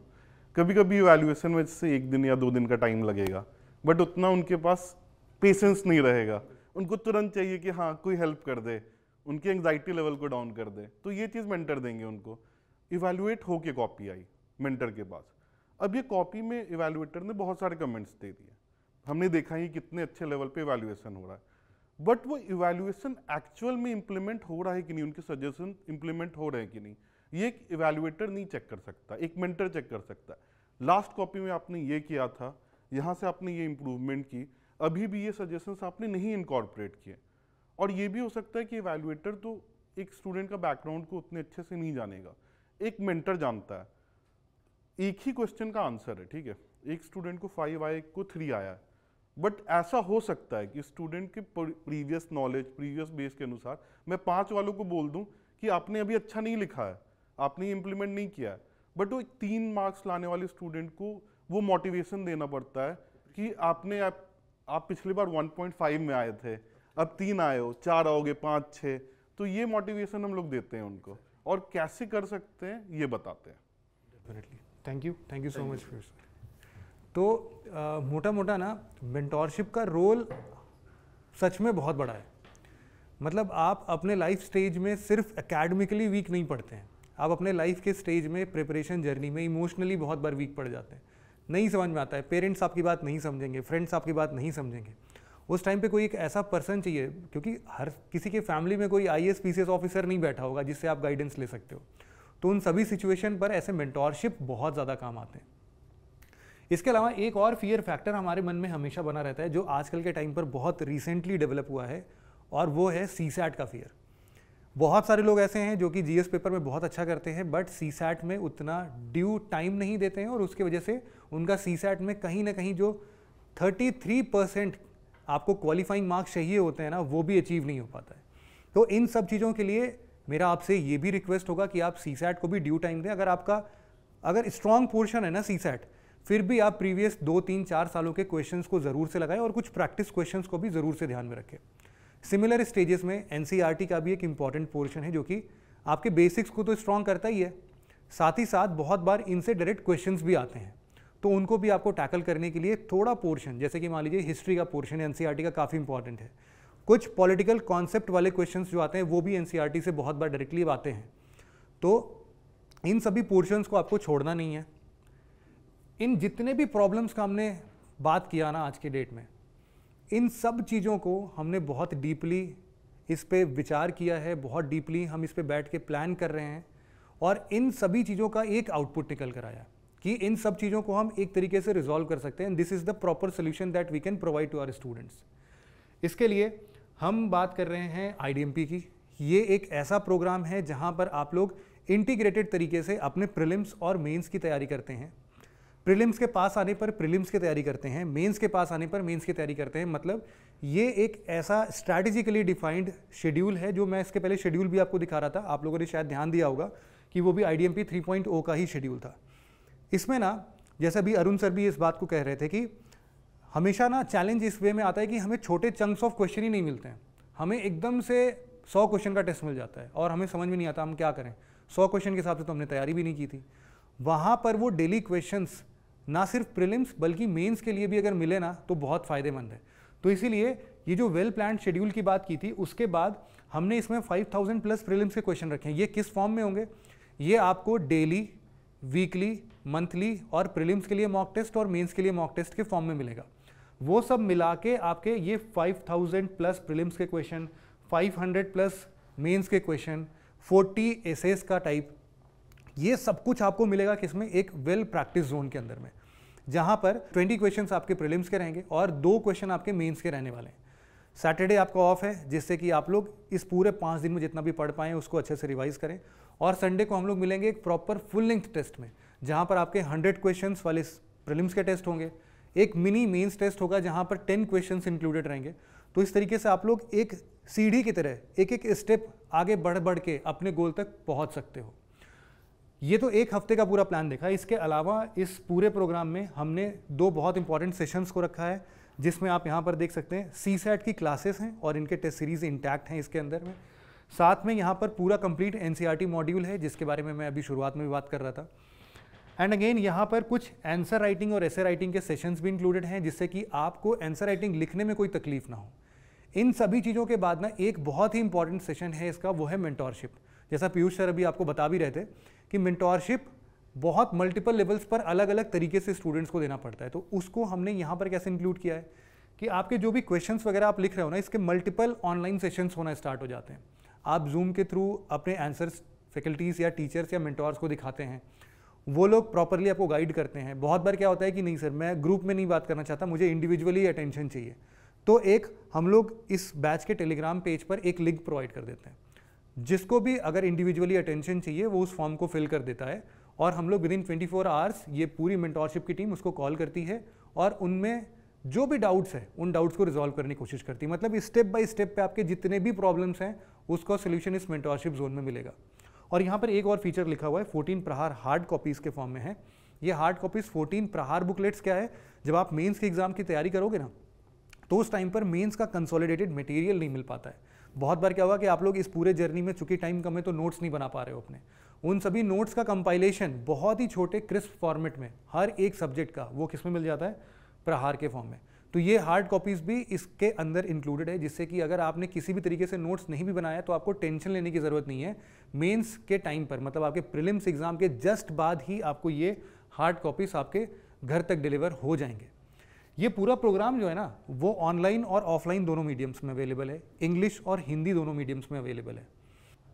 कभी कभी इवैल्यूएशन में जैसे 1 दिन या 2 दिन का टाइम लगेगा, बट उतना उनके पास पेशेंस नहीं रहेगा, उनको तुरंत चाहिए कि हाँ कोई हेल्प कर दे, उनकी एंग्जाइटी लेवल को डाउन कर दे। तो ये चीज़ मेंटर देंगे उनको। इवैल्यूएट होके कॉपी आई मेंटर के पास। अब ये कॉपी में इवैल्यूएटर ने बहुत सारे कमेंट्स दे दिए, हमने देखा ही कितने अच्छे लेवल पे इवैल्यूएशन हो रहा है, बट वो इवैल्यूएशन एक्चुअल में इंप्लीमेंट हो रहा है कि नहीं, उनके सजेशन इंप्लीमेंट हो रहे हैं कि नहीं, ये एक इवैल्यूएटर नहीं चेक कर सकता, एक मेंटर चेक कर सकता है। लास्ट कॉपी में आपने ये किया था, यहाँ से आपने ये इंप्रूवमेंट की, अभी भी ये सजेशंस आपने नहीं इनकॉर्पोरेट किए। और ये भी हो सकता है कि इवैल्यूएटर तो एक स्टूडेंट का बैकग्राउंड को उतने अच्छे से नहीं जानेगा, एक मेंटर जानता है। एक ही क्वेश्चन का आंसर है, ठीक है, एक स्टूडेंट को 5 आया, एक को 3 आया, बट ऐसा हो सकता है कि स्टूडेंट के प्रीवियस नॉलेज, प्रीवियस बेस के अनुसार मैं 5 वालों को बोल दूं कि आपने अभी अच्छा नहीं लिखा है, आपने इम्प्लीमेंट नहीं किया है, बट वो 3 मार्क्स लाने वाले स्टूडेंट को वो मोटिवेशन देना पड़ता है कि आप पिछली बार 1.5 में आए थे, अब 3 आए हो, 4 आओगे, 5, 6। तो ये मोटिवेशन हम लोग देते हैं उनको, और कैसे कर सकते हैं ये बताते हैं। Definitely, thank you so much फिर सर। तो मोटा मोटा ना मेंटोरशिप का रोल सच में बहुत बड़ा है। मतलब आप अपने लाइफ स्टेज में सिर्फ एकेडमिकली वीक नहीं पढ़ते हैं, आप अपने लाइफ के स्टेज में, प्रिपरेशन जर्नी में इमोशनली बहुत बार वीक पड़ जाते हैं, नहीं समझ में आता है, पेरेंट्स आपकी बात नहीं समझेंगे, फ्रेंड्स आपकी बात नहीं समझेंगे। उस टाइम पे कोई एक ऐसा पर्सन चाहिए, क्योंकि हर किसी के फैमिली में कोई IAS PCS ऑफिसर नहीं बैठा होगा जिससे आप गाइडेंस ले सकते हो। तो उन सभी सिचुएशन पर ऐसे मेंटोरशिप बहुत ज़्यादा काम आते हैं। इसके अलावा एक और फियर फैक्टर हमारे मन में हमेशा बना रहता है, जो आजकल के टाइम पर बहुत रिसेंटली डेवलप हुआ है, और वो है CSAT का फियर। बहुत सारे लोग ऐसे हैं जो कि GS पेपर में बहुत अच्छा करते हैं, बट CSAT में उतना ड्यू टाइम नहीं देते हैं, और उसकी वजह से उनका CSAT में कहीं ना कहीं जो 33% आपको क्वालिफाइंग मार्क्स चाहिए होते हैं ना, वो भी अचीव नहीं हो पाता है। तो इन सब चीज़ों के लिए मेरा आपसे ये भी रिक्वेस्ट होगा कि आप CSAT को भी ड्यू टाइम दें। अगर स्ट्रॉन्ग पोर्शन है ना CSAT, फिर भी आप प्रीवियस 2, 3, 4 सालों के क्वेश्चंस को ज़रूर से लगाएं और कुछ प्रैक्टिस क्वेश्चंस को भी ज़रूर से ध्यान में रखें। सिमिलर स्टेजेस में NCERT का भी एक इंपॉर्टेंट पोर्शन है जो कि आपके बेसिक्स को तो स्ट्रॉन्ग करता ही है, साथ ही साथ बहुत बार इनसे डायरेक्ट क्वेश्चंस भी आते हैं, तो उनको भी आपको टैकल करने के लिए थोड़ा पोर्शन, जैसे कि मान लीजिए हिस्ट्री का पोर्शन NCERT का काफ़ी इंपॉर्टेंट है। कुछ पॉलिटिकल कॉन्सेप्ट वाले क्वेश्चंस जो आते हैं वो भी NCERT से बहुत बार डायरेक्टली आते हैं, तो इन सभी पोर्शंस को आपको छोड़ना नहीं है। इन जितने भी प्रॉब्लम्स का हमने बात किया ना आज के डेट में, इन सब चीज़ों को हमने बहुत डीपली इस पे विचार किया है, बहुत डीपली हम इस पे बैठ के प्लान कर रहे हैं और इन सभी चीज़ों का एक आउटपुट निकल कर आया कि इन सब चीज़ों को हम एक तरीके से रिजॉल्व कर सकते हैं। This is the proper solution that we can provide to our students. इसके लिए हम बात कर रहे हैं IDMP की। ये एक ऐसा प्रोग्राम है जहाँ पर आप लोग इंटीग्रेटेड तरीके से अपने प्रीलिम्स और मेंस की तैयारी करते हैं। प्रीलिम्स के पास आने पर प्रीलिम्स की तैयारी करते हैं, मेंस के पास आने पर मेंस की तैयारी करते हैं। मतलब ये एक ऐसा स्ट्रैटेजिकली डिफाइंड शेड्यूल है, जो मैं इसके पहले शेड्यूल भी आपको दिखा रहा था, आप लोगों ने शायद ध्यान दिया होगा कि वो भी IDMP 3.0 का ही शेड्यूल था। इसमें ना, जैसे अभी अरुण सर भी इस बात को कह रहे थे कि हमेशा ना चैलेंज इस वे में आता है कि हमें छोटे चंक्स ऑफ क्वेश्चन ही नहीं मिलते हैं, हमें एकदम से 100 क्वेश्चन का टेस्ट मिल जाता है और हमें समझ में नहीं आता हम क्या करें। 100 क्वेश्चन के हिसाब से तो हमने तैयारी भी नहीं की थी। वहाँ पर वो डेली क्वेश्चंस ना सिर्फ प्रीलिम्स बल्कि मेंस के लिए भी अगर मिले ना तो बहुत फ़ायदेमंद है। तो इसीलिए ये जो वेल प्लान्ड शेड्यूल की बात की थी, उसके बाद हमने इसमें 5000 प्लस प्रीलिम्स के क्वेश्चन रखे हैं। ये किस फॉर्म में होंगे? ये आपको डेली, वीकली, मंथली और प्रीलिम्स के लिए मॉक टेस्ट और मेंस के लिए मॉक टेस्ट के फॉर्म में मिलेगा। वो सब मिला के आपके ये 5000 प्लस प्रीलिम्स के क्वेश्चन, 500 प्लस मेंस के क्वेश्चन, 40 एसेस का टाइप, ये सब कुछ आपको मिलेगा किसमें? एक वेल प्रैक्टिस जोन के अंदर में, जहां पर 20 क्वेश्चंस आपके प्रीलिम्स के रहेंगे और 2 क्वेश्चन आपके मेंस के रहने वाले हैं। सैटरडे आपका ऑफ है, जिससे कि आप लोग इस पूरे 5 दिन में जितना भी पढ़ पाएँ उसको अच्छे से रिवाइज करें। और संडे को हम लोग मिलेंगे एक प्रॉपर फुल लेंथ टेस्ट में, जहाँ पर आपके 100 क्वेश्चंस वाले प्रीलिम्स के टेस्ट होंगे, एक मिनी मेंस टेस्ट होगा जहाँ पर 10 क्वेश्चंस इंक्लूडेड रहेंगे। तो इस तरीके से आप लोग एक सीढ़ी की तरह एक एक स्टेप आगे बढ़ बढ़ के अपने गोल तक पहुँच सकते हो। ये तो एक हफ्ते का पूरा प्लान देखा। इसके अलावा इस पूरे प्रोग्राम में हमने 2 बहुत इंपॉर्टेंट सेशंस को रखा है, जिसमें आप यहाँ पर देख सकते हैं CSAT की क्लासेस हैं और इनके टेस्ट सीरीज इंटैक्ट हैं इसके अंदर में। साथ में यहाँ पर पूरा कंप्लीट NCERT मॉड्यूल है, जिसके बारे में मैं अभी शुरुआत में भी बात कर रहा था। एंड अगेन यहाँ पर कुछ आंसर राइटिंग और एसे राइटिंग के सेशंस भी इंक्लूडेड हैं, जिससे कि आपको आंसर राइटिंग लिखने में कोई तकलीफ ना हो। इन सभी चीज़ों के बाद ना एक बहुत ही इंपॉर्टेंट सेशन है इसका, वो है मेंटोरशिप। जैसा पीयूष सर अभी आपको बता भी रहे थे कि मेंटोरशिप बहुत मल्टीपल लेवल्स पर अलग अलग तरीके से स्टूडेंट्स को देना पड़ता है। तो उसको हमने यहाँ पर कैसे इंक्लूड किया है कि आपके जो भी क्वेश्चंस वगैरह आप लिख रहे हो ना, इसके मल्टीपल ऑनलाइन सेशंस होना स्टार्ट हो जाते हैं। आप जूम के थ्रू अपने आंसर्स फैकल्टीज़ या टीचर्स या मेंटोर्स को दिखाते हैं, वो लोग प्रॉपरली आपको गाइड करते हैं। बहुत बार क्या होता है कि नहीं सर, मैं ग्रुप में नहीं बात करना चाहता, मुझे इंडिविजुअली अटेंशन चाहिए, तो एक हम लोग इस बैच के टेलीग्राम पेज पर एक लिंक प्रोवाइड कर देते हैं, जिसको भी अगर इंडिविजुअली अटेंशन चाहिए वो उस फॉर्म को फिल कर देता है और हम लोग विदिन 24 आवर्स ये पूरी मेंटोरशिप की टीम उसको कॉल करती है और उनमें जो भी डाउट्स है उन डाउट्स को रिजॉल्व करने की कोशिश करती है। मतलब स्टेप बाय स्टेप पे आपके जितने भी प्रॉब्लम्स हैं उसका सोल्यूशन इस मेंटोरशिप जोन में मिलेगा। और यहाँ पर एक और फीचर लिखा हुआ है, 14 प्रहार हार्ड कॉपीज़ के फॉर्म में है। ये हार्ड कॉपीज़ 14 प्रहार बुकलेट्स क्या है, जब आप मेंस के एग्जाम की तैयारी करोगे ना, तो उस टाइम पर मेंस का कंसोलिडेटेड मटेरियल नहीं मिल पाता है। बहुत बार क्या हुआ कि आप लोग इस पूरे जर्नी में, चूंकि टाइम कम है तो नोट्स नहीं बना पा रहे हो अपने, उन सभी नोट्स का कंपाइलेशन बहुत ही छोटे क्रिस्प फॉर्मेट में हर एक सब्जेक्ट का, वो किस में मिल जाता है? प्रहार के फॉर्म में। तो ये हार्ड कॉपीज़ भी इसके अंदर इंक्लूडेड है, जिससे कि अगर आपने किसी भी तरीके से नोट्स नहीं भी बनाया तो आपको टेंशन लेने की ज़रूरत नहीं है। मेंस के टाइम पर, मतलब आपके प्रीलिम्स एग्जाम के जस्ट बाद ही आपको ये हार्ड कॉपीज़ आपके घर तक डिलीवर हो जाएंगे। ये पूरा प्रोग्राम जो है ना, वो ऑनलाइन और ऑफलाइन दोनों मीडियम्स में अवेलेबल है, इंग्लिश और हिंदी दोनों मीडियम्स में अवेलेबल है।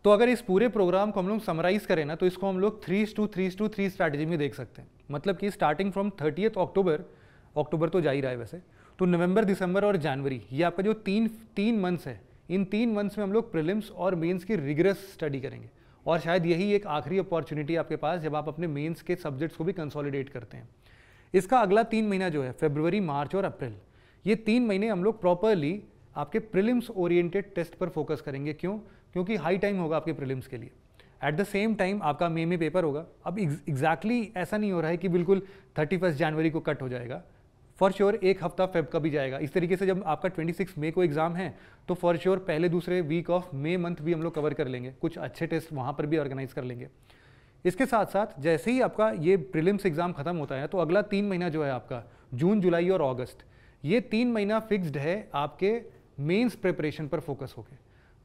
तो अगर इस पूरे प्रोग्राम को हम लोग समराइज़ करें ना, तो इसको हम लोग 3:3:3 स्ट्रैटेजी में देख सकते हैं। मतलब कि स्टार्टिंग फ्रॉम 30 अक्टूबर तो जा ही रहा है वैसे, तो नवंबर, दिसंबर और जनवरी, ये आपका जो तीन मंथ्स है, इन 3 मंथ्स में हम लोग प्रीलिम्स और मेंस की रिगरस स्टडी करेंगे। और शायद यही एक आखिरी अपॉर्चुनिटी आपके पास जब आप अपने मेंस के सब्जेक्ट्स को भी कंसोलिडेट करते हैं। इसका अगला 3 महीना जो है, फरवरी, मार्च और अप्रैल, ये 3 महीने हम लोग प्रॉपरली आपके प्रीलिम्स ओरिएंटेड टेस्ट पर फोकस करेंगे। क्यों? क्योंकि हाई टाइम होगा आपके प्रीलिम्स के लिए। एट द सेम टाइम आपका मई में पेपर होगा। अब एग्जैक्टली ऐसा नहीं हो रहा है कि बिल्कुल 31 जनवरी को कट हो जाएगा, फॉर श्योर एक हफ्ता फेब का भी जाएगा। इस तरीके से जब आपका 26 मई को एग्जाम है तो फॉर श्योर पहले दूसरे वीक ऑफ मई मंथ भी हम लोग कवर कर लेंगे, कुछ अच्छे टेस्ट वहाँ पर भी ऑर्गेनाइज कर लेंगे। इसके साथ साथ जैसे ही आपका ये प्रीलिम्स एग्जाम खत्म होता है तो अगला 3 महीना जो है आपका जून, जुलाई और अगस्त, ये 3 महीना फिक्स्ड है आपके मेंस प्रिपरेशन पर फोकस होके।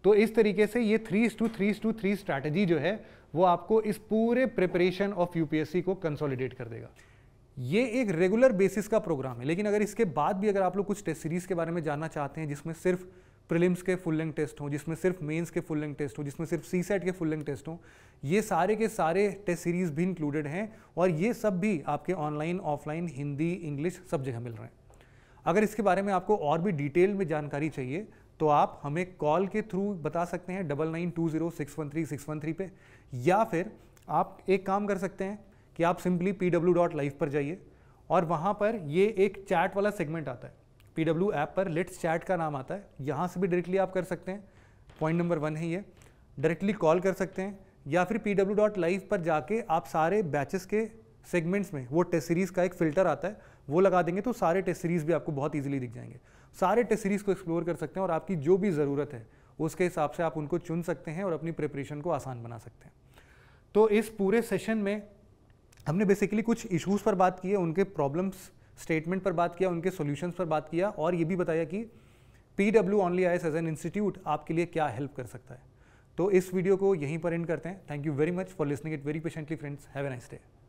तो इस तरीके से ये 3:3:3 स्ट्रैटेजी जो है वो आपको इस पूरे प्रिपरेशन ऑफ यूपीएससी को कंसोलिडेट कर देगा। ये एक रेगुलर बेसिस का प्रोग्राम है, लेकिन अगर इसके बाद भी अगर आप लोग कुछ टेस्ट सीरीज के बारे में जानना चाहते हैं जिसमें सिर्फ प्रीलिम्स के फुल लेंथ टेस्ट हो, जिसमें सिर्फ मेंस के फुल लेंथ टेस्ट हो, जिसमें सिर्फ सीसेट के फुल लेंथ टेस्ट हो, ये सारे के सारे टेस्ट सीरीज भी इंक्लूडेड हैं और ये सब भी आपके ऑनलाइन, ऑफलाइन, हिंदी, इंग्लिश सब जगह मिल रहे हैं। अगर इसके बारे में आपको और भी डिटेल में जानकारी चाहिए तो आप हमें कॉल के थ्रू बता सकते हैं 9920613613 पे, या फिर आप एक काम कर सकते हैं कि आप सिंपली pw.live पर जाइए और वहाँ पर ये एक चैट वाला सेगमेंट आता है, pw ऐप पर लेट्स चैट का नाम आता है, यहाँ से भी डायरेक्टली आप कर सकते हैं। पॉइंट नंबर 1 है ये, डायरेक्टली कॉल कर सकते हैं या फिर pw.live पर जाके आप सारे बैचेस के सेगमेंट्स में वो टेस्ट सीरीज़ का एक फ़िल्टर आता है वो लगा देंगे तो सारे टेस्ट सीरीज़ भी आपको बहुत ईजिली दिख जाएंगे। सारे टेस्ट सीरीज़ को एक्सप्लोर कर सकते हैं और आपकी जो भी ज़रूरत है उसके हिसाब से आप उनको चुन सकते हैं और अपनी प्रिपरेशन को आसान बना सकते हैं। तो इस पूरे सेशन में हमने बेसिकली कुछ इश्यूज़ पर बात की है, उनके प्रॉब्लम्स स्टेटमेंट पर बात किया, उनके सॉल्यूशंस पर बात किया और ये भी बताया कि PW only IAS as an institute आपके लिए क्या हेल्प कर सकता है। तो इस वीडियो को यहीं पर एंड करते हैं। Thank you very much for listening it very patiently friends. Have a nice day.